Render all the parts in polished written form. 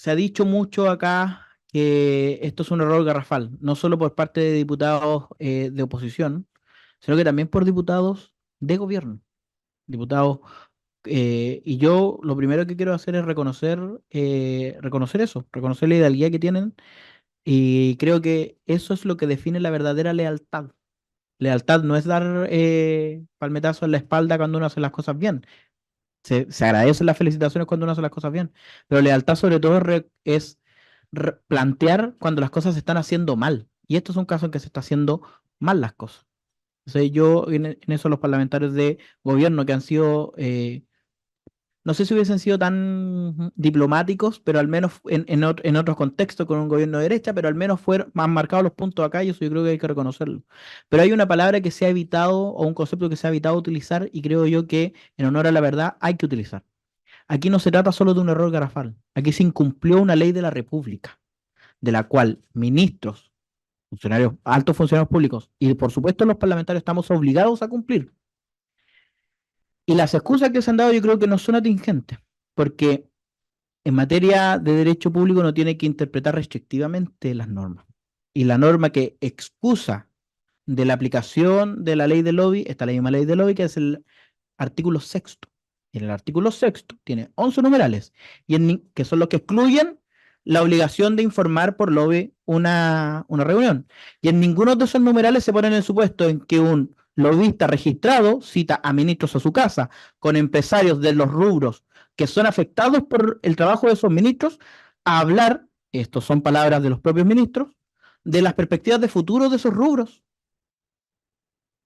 se ha dicho mucho acá que esto es un error garrafal, no solo por parte de diputados de oposición, sino que también por diputados de gobierno. Diputados, y yo lo primero que quiero hacer es reconocer eso, reconocer la hidalguía que tienen, y creo que eso es lo que define la verdadera lealtad. Lealtad no es dar palmetazos en la espalda cuando uno hace las cosas bien. Se agradecen las felicitaciones cuando uno hace las cosas bien, pero lealtad sobre todo es plantear cuando las cosas se están haciendo mal. Y esto es un caso en que se está haciendo mal las cosas. Entonces yo en eso los parlamentarios de gobierno que han sido no sé si hubiesen sido tan diplomáticos, pero al menos en otros contextos con un gobierno de derecha, pero al menos fueron más marcados los puntos acá y eso yo creo que hay que reconocerlo. Pero hay una palabra que se ha evitado o un concepto que se ha evitado utilizar y creo yo que en honor a la verdad hay que utilizar. Aquí no se trata solo de un error garrafal, aquí se incumplió una ley de la República, de la cual ministros, funcionarios, altos funcionarios públicos y por supuesto los parlamentarios estamos obligados a cumplir. Y las excusas que se han dado yo creo que no son atingentes, porque en materia de derecho público uno tiene que interpretar restrictivamente las normas. Y la norma que excusa de la aplicación de la ley del lobby, está la misma ley del lobby que es el artículo sexto. Y en el artículo sexto tiene 11 numerales, que son los que excluyen la obligación de informar por lobby una reunión. Y en ninguno de esos numerales se pone en el supuesto en que un lobista registrado cita a ministros a su casa, con empresarios de los rubros que son afectados por el trabajo de esos ministros, a hablar, estos son palabras de los propios ministros, de las perspectivas de futuro de esos rubros.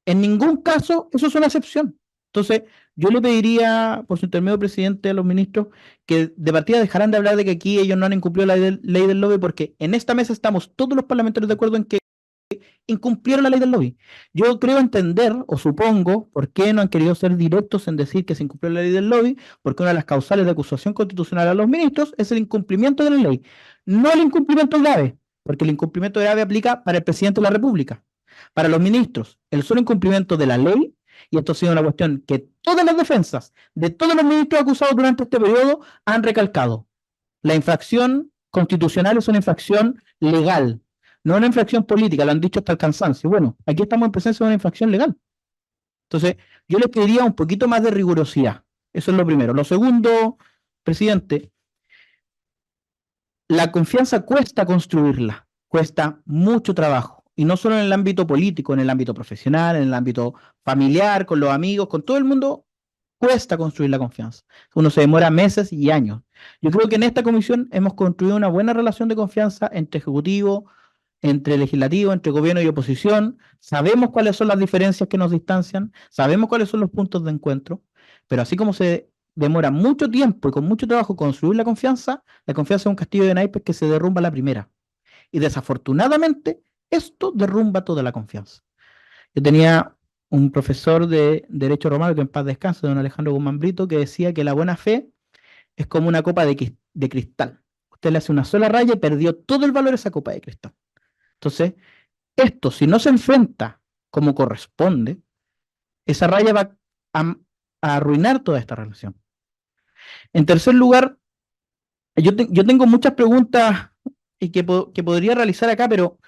En ningún caso eso es una excepción. Entonces, yo le pediría, por su intermedio, presidente, a los ministros que de partida dejaran de hablar de que aquí ellos no han incumplido la ley del lobby, porque en esta mesa estamos todos los parlamentarios de acuerdo en que incumplieron la ley del lobby. Yo creo entender, o supongo, por qué no han querido ser directos en decir que se incumplió la ley del lobby, porque una de las causales de acusación constitucional a los ministros es el incumplimiento de la ley, no el incumplimiento grave, porque el incumplimiento grave aplica para el presidente de la República. Para los ministros, el solo incumplimiento de la ley, y esto ha sido una cuestión que todas las defensas de todos los ministros acusados durante este periodo han recalcado. La infracción constitucional es una infracción legal, no una infracción política, lo han dicho hasta el cansancio. Bueno, aquí estamos en presencia de una infracción legal. Entonces, yo les pediría un poquito más de rigurosidad. Eso es lo primero. Lo segundo, presidente, la confianza cuesta construirla, cuesta mucho trabajo. Y no solo en el ámbito político, en el ámbito profesional, en el ámbito familiar, con los amigos, con todo el mundo, cuesta construir la confianza. Uno se demora meses y años. Yo creo que en esta comisión hemos construido una buena relación de confianza entre ejecutivo, entre legislativo, entre gobierno y oposición. Sabemos cuáles son las diferencias que nos distancian, sabemos cuáles son los puntos de encuentro, pero así como se demora mucho tiempo y con mucho trabajo construir la confianza es un castillo de naipes que se derrumba a la primera. Y desafortunadamente, esto derrumba toda la confianza. Yo tenía un profesor de Derecho Romano, que en paz descanse, don Alejandro Guzmán Brito, que decía que la buena fe es como una copa de cristal. Usted le hace una sola raya y perdió todo el valor de esa copa de cristal. Entonces, esto, si no se enfrenta como corresponde, esa raya va a, a arruinar toda esta relación. En tercer lugar, yo tengo muchas preguntas y que podría realizar acá, pero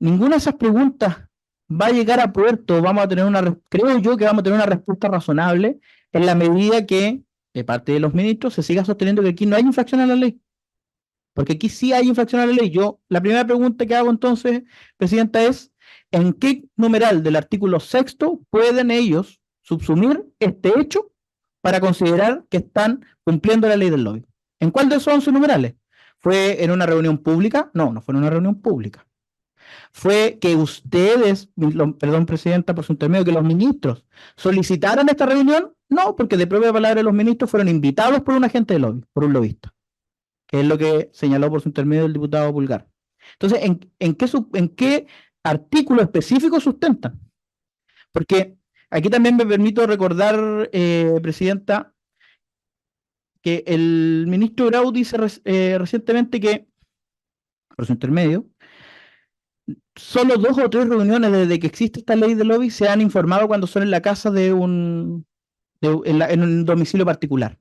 ninguna de esas preguntas va a llegar a puerto. Vamos a tener creo yo que vamos a tener una respuesta razonable en la medida que, de parte de los ministros, se siga sosteniendo que aquí no hay infracción a la ley. Porque aquí sí hay infracción a la ley. Yo, la primera pregunta que hago entonces, presidenta, es ¿en qué numeral del artículo sexto pueden ellos subsumir este hecho para considerar que están cumpliendo la ley del lobby? ¿En cuál de esos 11 numerales? ¿Fue en una reunión pública? No, no fue en una reunión pública. ¿Fue que ustedes, perdón, presidenta, por su intermedio, que los ministros solicitaran esta reunión? No, porque de propia palabra los ministros fueron invitados por un agente de lobby, por un lobista, que es lo que señaló por su intermedio el diputado Pulgar. Entonces, ¿en qué artículo específico sustentan? Porque aquí también me permito recordar, presidenta, que el ministro Grau dice recientemente que, por su intermedio, solo 2 o 3 reuniones desde que existe esta ley de lobby se han informado cuando son en la casa de en un domicilio particular.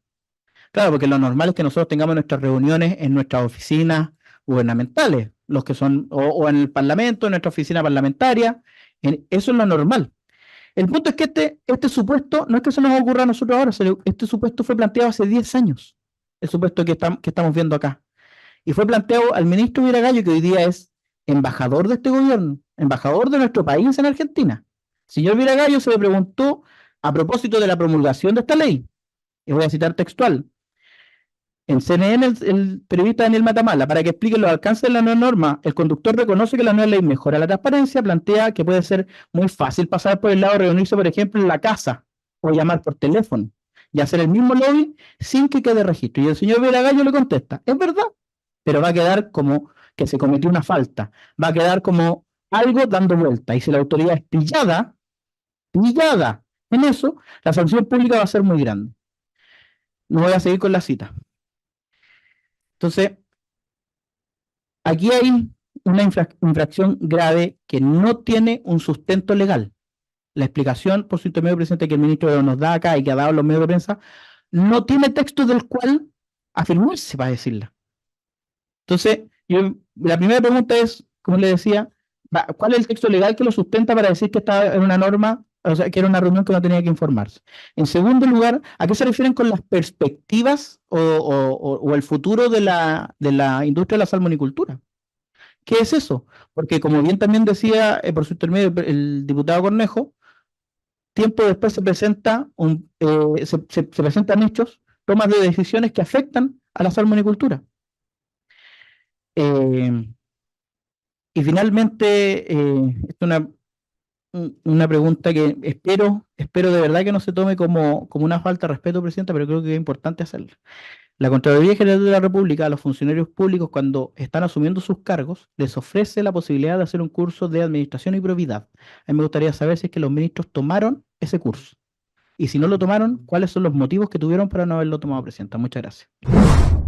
Claro, porque lo normal es que nosotros tengamos nuestras reuniones en nuestras oficinas gubernamentales, los que son, o en el Parlamento, en nuestra oficina parlamentaria, eso es lo normal. El punto es que este supuesto, no es que se nos ocurra a nosotros ahora, este supuesto fue planteado hace 10 años, el supuesto que estamos viendo acá. Y fue planteado al ministro Viragallo, que hoy día es embajador de este gobierno, embajador de nuestro país en Argentina. Señor Viragallo se le preguntó a propósito de la promulgación de esta ley, y voy a citar textual, en CNN, el periodista Daniel Matamala, para que explique los alcances de la nueva norma, el conductor reconoce que la nueva ley mejora la transparencia, plantea que puede ser muy fácil pasar por el lado, reunirse, por ejemplo, en la casa o llamar por teléfono y hacer el mismo lobby sin que quede registro. Y el señor Viragallo le contesta, es verdad, pero va a quedar como que se cometió una falta, va a quedar como algo dando vuelta. Y si la autoridad es pillada en eso, la sanción pública va a ser muy grande. No voy a seguir con la cita. Entonces, aquí hay una infracción grave que no tiene un sustento legal. La explicación por su intermedio presidente que el ministro nos da acá y que ha dado en los medios de prensa no tiene texto del cual afirmarse para decirla. Entonces, la primera pregunta es, como le decía, ¿cuál es el texto legal que lo sustenta para decir que estaba en una norma, o sea, que era una reunión que no tenía que informarse? En segundo lugar, ¿a qué se refieren con las perspectivas o el futuro de la industria de la salmonicultura? ¿Qué es eso? Porque como bien también decía por su intermedio el diputado Cornejo, tiempo después se presentan hechos, tomas de decisiones que afectan a la salmonicultura. Eh, y finalmente, esta es una pregunta que espero de verdad que no se tome como una falta de respeto, Presidenta, pero creo que es importante hacerla. La Contraloría General de la República a los funcionarios públicos cuando están asumiendo sus cargos les ofrece la posibilidad de hacer un curso de administración y probidad. A mí me gustaría saber si es que los ministros tomaron ese curso. Y si no lo tomaron, ¿cuáles son los motivos que tuvieron para no haberlo tomado, Presidenta? Muchas gracias.